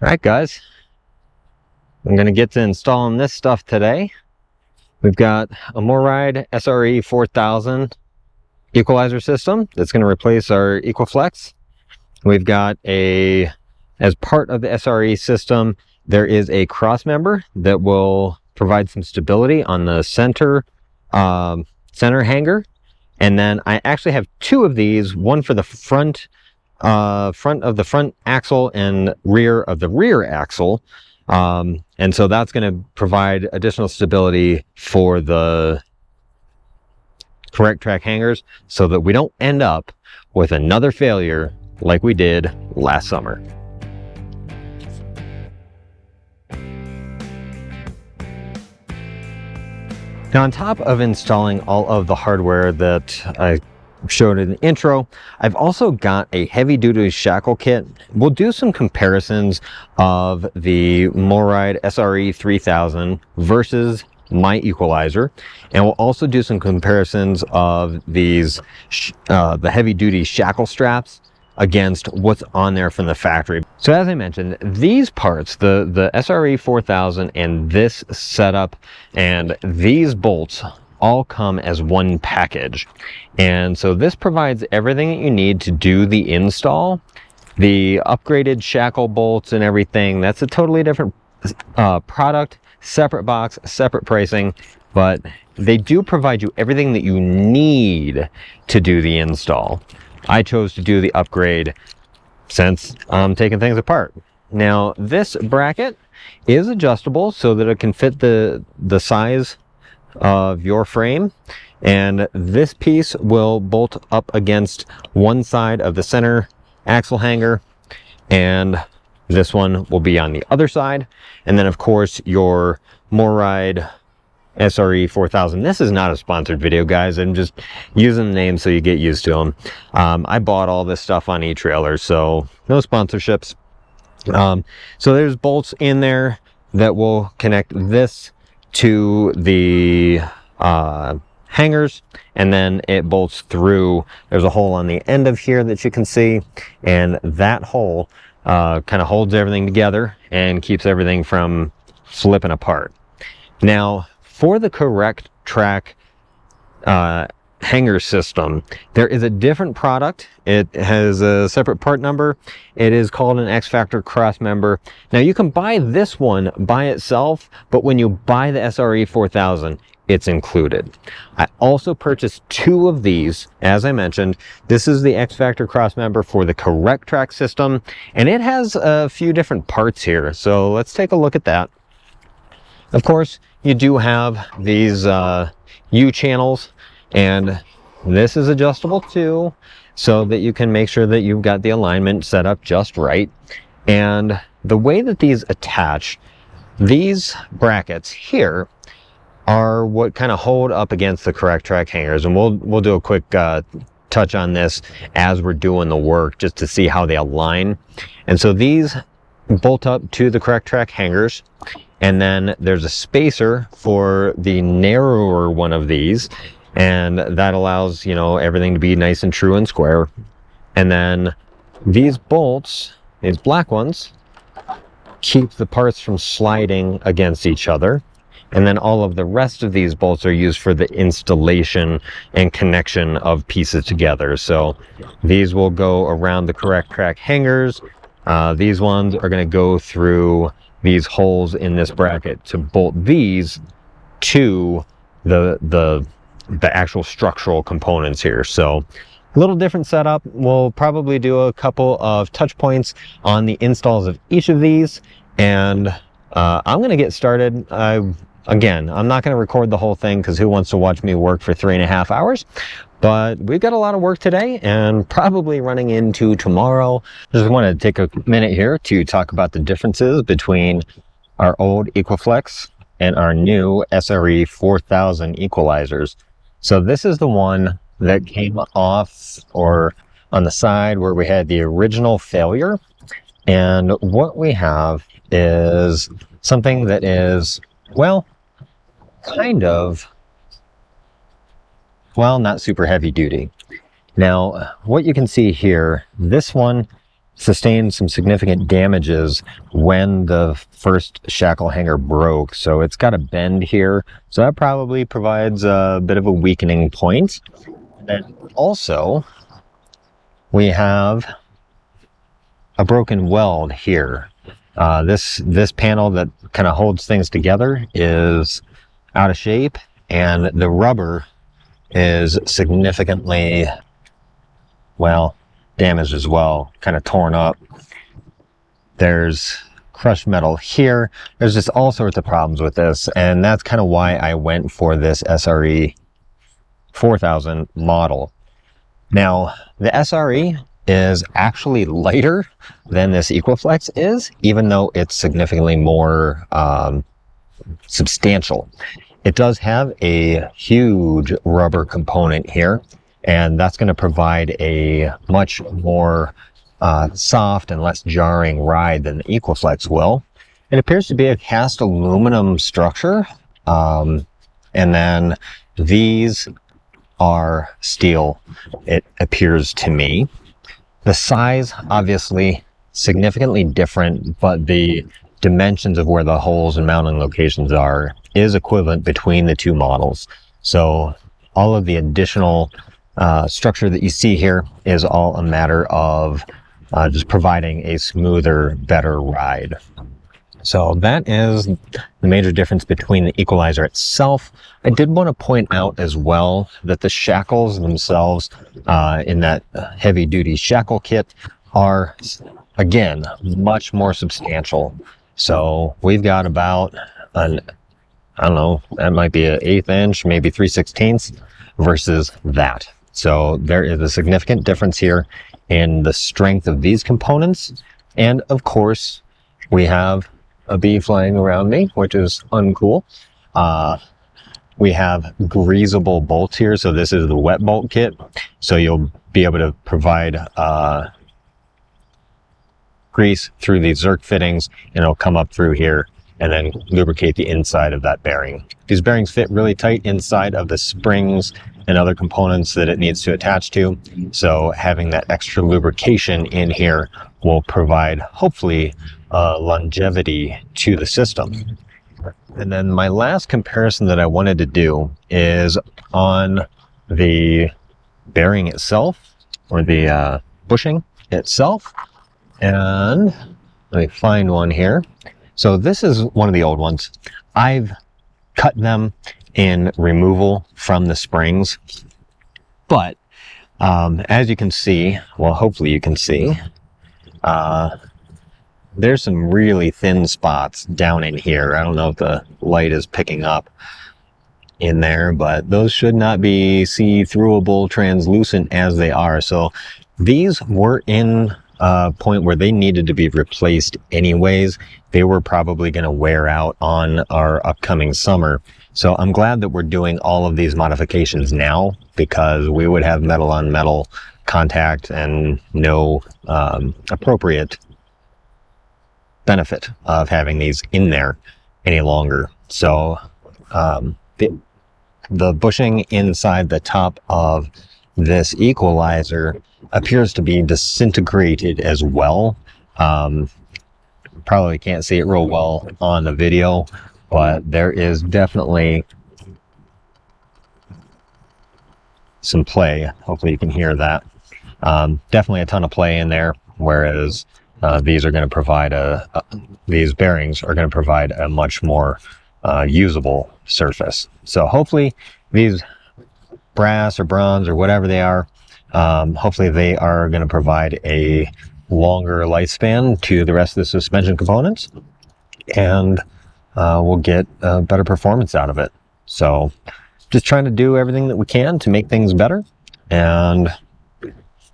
All right, guys, I'm going to get to installing this stuff today. We've got a MORRyde SRE 4000 equalizer system that's going to replace our Equaflex. We've got as part of the SRE system, there is a cross member that will provide some stability on the center hanger. And then I actually have two of these, one for the front of the front axle and rear of the rear axle. And so that's going to provide additional stability for the correct track hangers so that we don't end up with another failure like we did last summer. Now, on top of installing all of the hardware that I showed in the intro, I've also got a heavy-duty shackle kit. We'll do some comparisons of the MORRyde SRE 3000 versus my equalizer, and we'll also do some comparisons of these the heavy-duty shackle straps against what's on there from the factory. So as I mentioned, these parts, the SRE 4000 and this setup and these bolts all come as one package. And so this provides everything that you need to do the install. The upgraded shackle bolts and everything, that's a totally different product, separate box, separate pricing, but they do provide you everything that you need to do the install. I chose to do the upgrade since I'm taking things apart. Now, this bracket is adjustable so that it can fit the size of your frame, and this piece will bolt up against one side of the center axle hanger, and this one will be on the other side. And then of course your MORRyde SRE 4000. This is not a sponsored video, guys. I'm just using the name so you get used to them. I bought all this stuff on eTrailer, so no sponsorships. So there's bolts in there that will connect this to the hangers, and then it bolts through. There's a hole on the end of here that you can see, and that hole kind of holds everything together and keeps everything from flipping apart. Now, for the correct track hanger system, there is a different product. It has a separate part number. It is called an X-Factor cross member. Now, you can buy this one by itself, but when you buy the SRE 4000, it's included. I also purchased two of these. As I mentioned, this is the X-Factor cross member for the correct track system, and it has a few different parts here. So let's take a look at that. Of course, you do have these U-channels, and this is adjustable too, so that you can make sure that you've got the alignment set up just right. And the way that these attach, these brackets here are what kind of hold up against the correct track hangers. And we'll do a quick touch on this as we're doing the work, just to see how they align. And so these bolt up to the correct track hangers, and then there's a spacer for the narrower one of these, and that allows, you know, everything to be nice and true and square. And then these bolts, these black ones, keep the parts from sliding against each other. And then all of the rest of these bolts are used for the installation and connection of pieces together. So these will go around the correct track hangers. These ones are going to go through these holes in this bracket to bolt these to the actual structural components here. So a little different setup. We'll probably do a couple of touch points on the installs of each of these, and I'm going to get started. Again, I'm not going to record the whole thing because who wants to watch me work for 3.5 hours? But we've got a lot of work today and probably running into tomorrow. Just want to take a minute here to talk about the differences between our old Equaflex and our new SRE 4000 equalizers. So this is the one that came off or on the side where we had the original failure. And what we have is something that is, well, kind of, well, not super heavy duty. Now, what you can see here, this one sustained some significant damages when the first shackle hanger broke. So it's got a bend here. So that probably provides a bit of a weakening point. And also, we have a broken weld here. This panel that kind of holds things together is out of shape, and the rubber is significantly, well, damaged as well, kind of torn up. There's crushed metal here. There's just all sorts of problems with this, and that's kind of why I went for this SRE 4000 model. Now, the SRE is actually lighter than this Equaflex is, even though it's significantly more substantial. It does have a huge rubber component here, and that's going to provide a much more soft and less jarring ride than the Equaflex will. It appears to be a cast aluminum structure, and then these are steel, it appears to me. The size, obviously, significantly different, but the dimensions of where the holes and mounting locations are is equivalent between the two models. So all of the additional structure that you see here is all a matter of just providing a smoother, better ride. So that is the major difference between the equalizer itself. I did want to point out as well that the shackles themselves in that heavy duty shackle kit are, again, much more substantial. So we've got about an, I don't know, that might be an 1/8 inch, maybe 3/16 versus that. So there is a significant difference here in the strength of these components. And of course, we have a bee flying around me, which is uncool. We have greasable bolts here. So this is the wet bolt kit. So you'll be able to provide grease through these Zerk fittings, and it'll come up through here and then lubricate the inside of that bearing. These bearings fit really tight inside of the springs and other components that it needs to attach to. So having that extra lubrication in here will provide, hopefully, longevity to the system. And then my last comparison that I wanted to do is on the bearing itself, or the bushing itself. And let me find one here. So this is one of the old ones. I've cut them in removal from the springs, but as you can see, well, hopefully you can see, there's some really thin spots down in here. I don't know if the light is picking up in there, but those should not be see-throughable, translucent as they are. So these were in a point where they needed to be replaced anyways. They were probably going to wear out on our upcoming summer. So I'm glad that we're doing all of these modifications now, because we would have metal on metal contact and no appropriate benefit of having these in there any longer. So the bushing inside the top of this equalizer appears to be disintegrated as well. Probably can't see it real well on the video, but there is definitely some play. Hopefully you can hear that. Definitely a ton of play in there, whereas these are going to provide these bearings are going to provide a much more usable surface. So hopefully these brass or bronze or whatever they are, hopefully they are going to provide a longer lifespan to the rest of the suspension components, and we'll get a better performance out of it. So just trying to do everything that we can to make things better, and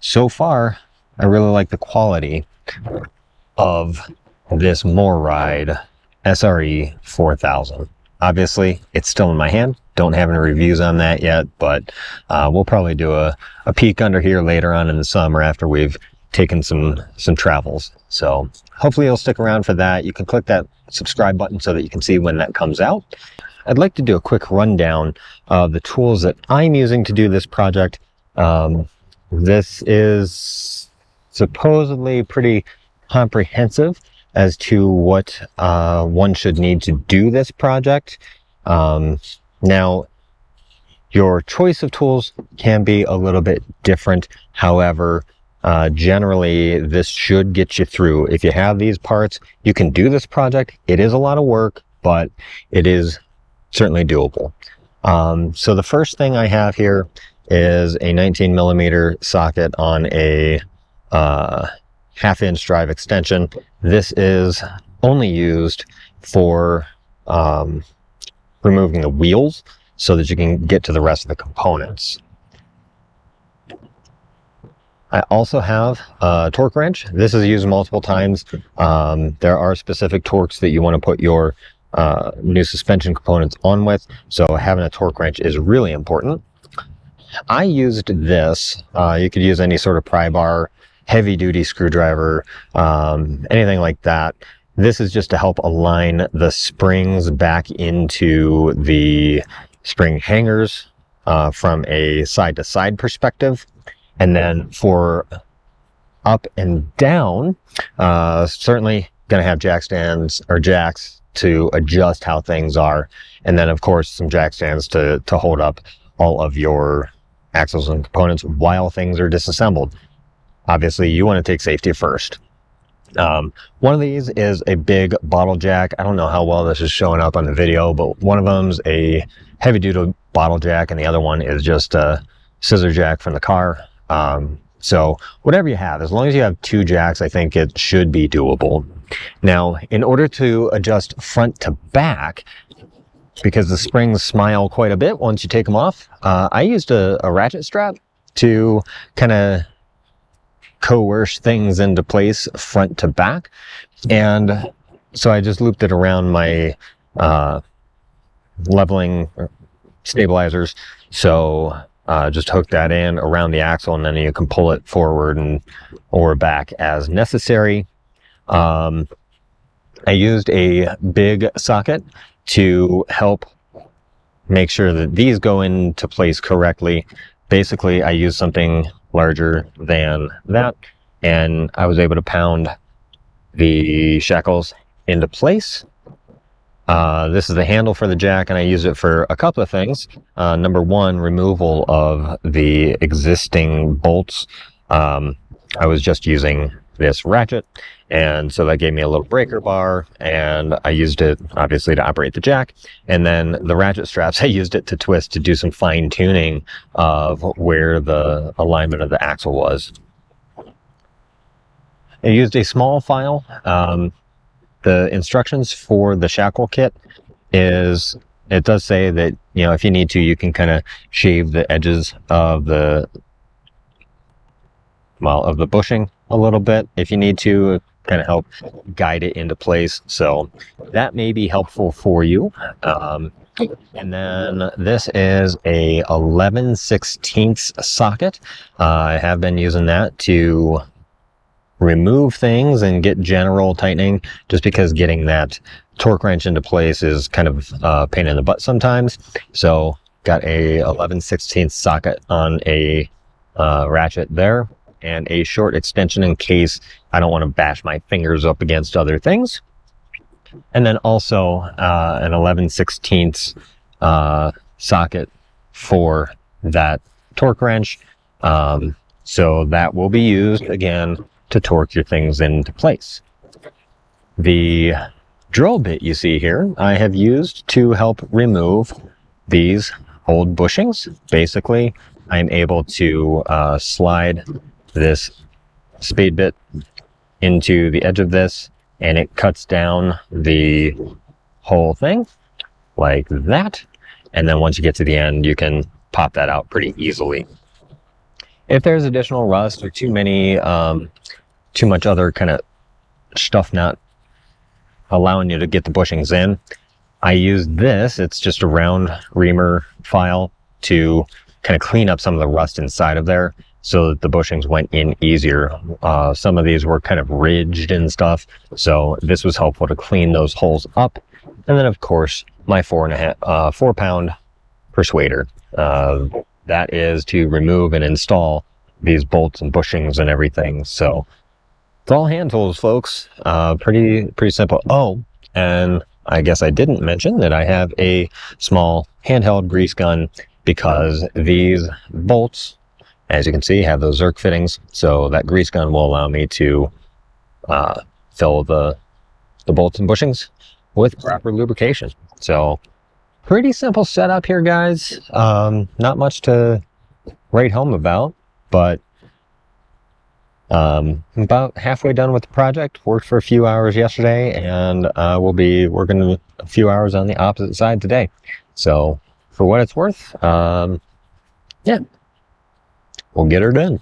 so far I really like the quality of this MORRyde SRE 4000. Obviously it's still in my hand, don't have any reviews on that yet, but we'll probably do a peek under here later on in the summer after we've taken some travels. So hopefully you'll stick around for that. You can click that subscribe button so that you can see when that comes out. I'd like to do a quick rundown of the tools that I'm using to do this project. This is supposedly pretty comprehensive as to what one should need to do this project. Now, your choice of tools can be a little bit different. However, generally this should get you through. If you have these parts, you can do this project. It is a lot of work, but it is certainly doable. So the first thing I have here is a 19mm socket on a 1/2" drive extension. This is only used for removing the wheels so that you can get to the rest of the components. I also have a torque wrench. This is used multiple times. There are specific torques that you want to put your new suspension components on with, so having a torque wrench is really important. I used this. You could use any sort of pry bar, heavy duty screwdriver, anything like that. This is just to help align the springs back into the spring hangers from a side to side perspective. And then for up and down, certainly going to have jack stands or jacks to adjust how things are. And then of course some jack stands to hold up all of your axles and components while things are disassembled. Obviously you want to take safety first. One of these is a big bottle jack. I don't know how well this is showing up on the video, but one of them's a heavy duty bottle jack and the other one is just a scissor jack from the car. So whatever you have, as long as you have 2 jacks, I think it should be doable. Now, in order to adjust front to back, because the springs smile quite a bit once you take them off, I used a ratchet strap to kind of coerce things into place front to back. And so I just looped it around my leveling stabilizers. So just hook that in around the axle, and then you can pull it forward or back as necessary. I used a big socket to help make sure that these go into place correctly. Basically, I used something larger than that, and I was able to pound the shackles into place. This is the handle for the jack, and I use it for a couple of things. Number one, removal of the existing bolts. I was just using this ratchet, and so that gave me a little breaker bar, and I used it obviously to operate the jack. And then the ratchet straps, I used it to twist to do some fine tuning of where the alignment of the axle was. I used a small file. The instructions for the shackle kit is, it does say that, you know, if you need to, you can kind of shave the edges of the bushing a little bit if you need to, kind of help guide it into place. So that may be helpful for you. And then this is a 11/16 socket. I have been using that to remove things and get general tightening, just because getting that torque wrench into place is kind of a pain in the butt sometimes. So got a 11/16 socket on a ratchet there, and a short extension in case I don't want to bash my fingers up against other things. And then also an 11/16 socket for that torque wrench. So that will be used again to torque your things into place. The drill bit you see here, I have used to help remove these old bushings. Basically, I'm able to slide this spade bit into the edge of this, and it cuts down the whole thing like that. And then once you get to the end, you can pop that out pretty easily. If there's additional rust or too much other kind of stuff not allowing you to get the bushings in, I use this. It's just a round reamer file to kind of clean up some of the rust inside of there so that the bushings went in easier. Some of these were kind of ridged and stuff, so this was helpful to clean those holes up. And then of course my 4 pound persuader. That is to remove and install these bolts and bushings and everything. So it's all hand tools, folks. Pretty simple. Oh, and I guess I didn't mention that I have a small handheld grease gun, because these bolts, as you can see, have those Zerk fittings. So that grease gun will allow me to fill the bolts and bushings with proper lubrication. So pretty simple setup here, guys. Not much to write home about, but about halfway done with the project. Worked for a few hours yesterday, and we'll be working a few hours on the opposite side today. So for what it's worth, yeah, we'll get her done.